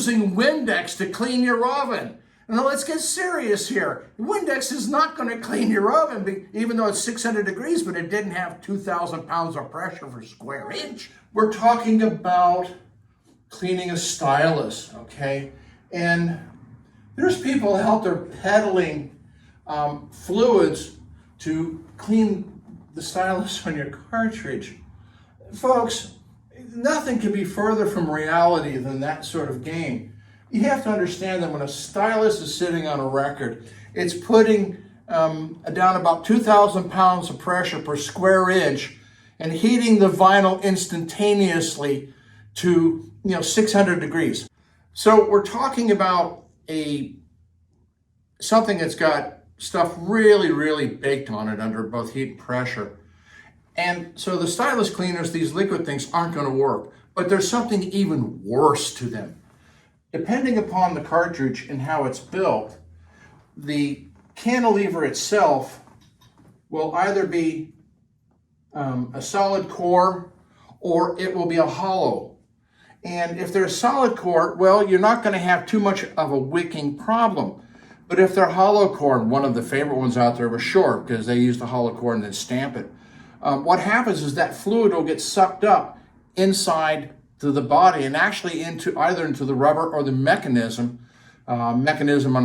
using Windex to clean your oven. Now let's get serious here. Windex is not going to clean your oven, even though it's 600 degrees, but it didn't have 2,000 pounds of pressure per square inch. We're talking about cleaning a stylus, okay? And there's people out there peddling fluids to clean the stylus on your cartridge. Folks, nothing can be further from reality than that sort of game. You have to understand that when a stylus is sitting on a record, it's putting down about 2,000 pounds of pressure per square inch and heating the vinyl instantaneously to 600 degrees. So we're talking about something that's got stuff really, really baked on it under both heat and pressure. And so the stylus cleaners, these liquid things, aren't going to work. But there's something even worse to them. Depending upon the cartridge and how it's built, the cantilever itself will either be a solid core or it will be a hollow. And if they're a solid core, well, you're not going to have too much of a wicking problem. But if they're hollow core, and one of the favorite ones out there was Short, because they use the hollow core and then stamp it, what happens is that fluid will get sucked up inside to the body and actually either into the rubber or the mechanism on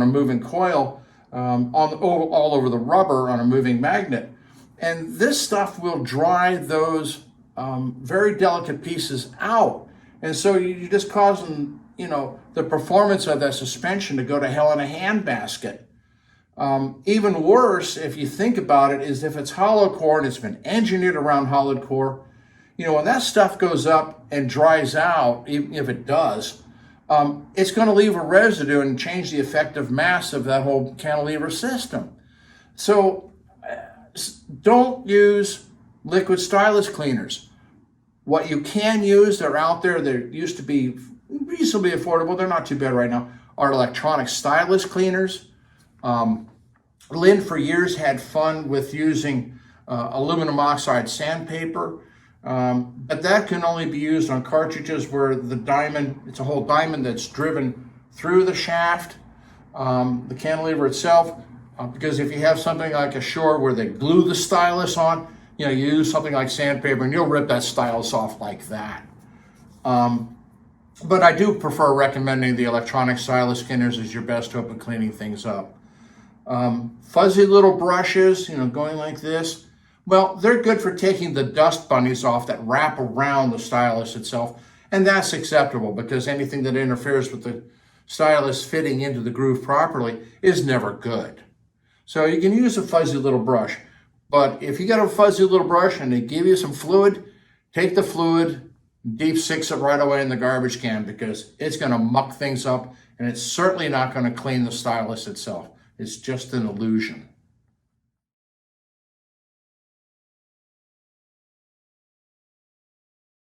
a moving coil, all over the rubber on a moving magnet. And this stuff will dry those very delicate pieces out. And so you're just causing, the performance of that suspension to go to hell in a handbasket. Even worse, if you think about it, is if it's hollow core and it's been engineered around hollow core, when that stuff goes up and dries out, even if it does, it's going to leave a residue and change the effective mass of that whole cantilever system. So don't use liquid stylus cleaners. What you can use, they're out there, they used to be reasonably affordable, they're not too bad right now, are electronic stylus cleaners. Lynn for years had fun with using aluminum oxide sandpaper. But that can only be used on cartridges where the diamond, it's a whole diamond that's driven through the shaft, the cantilever itself, because if you have something like a Short where they glue the stylus on, you use something like sandpaper and you'll rip that stylus off like that. But I do prefer recommending the electronic stylus cleaners as your best hope of cleaning things up. Fuzzy little brushes, going like this, well, they're good for taking the dust bunnies off that wrap around the stylus itself, and that's acceptable because anything that interferes with the stylus fitting into the groove properly is never good. So you can use a fuzzy little brush, but if you got a fuzzy little brush and they give you some fluid, take the fluid, deep six it right away in the garbage can because it's going to muck things up and it's certainly not going to clean the stylus itself. It's just an illusion.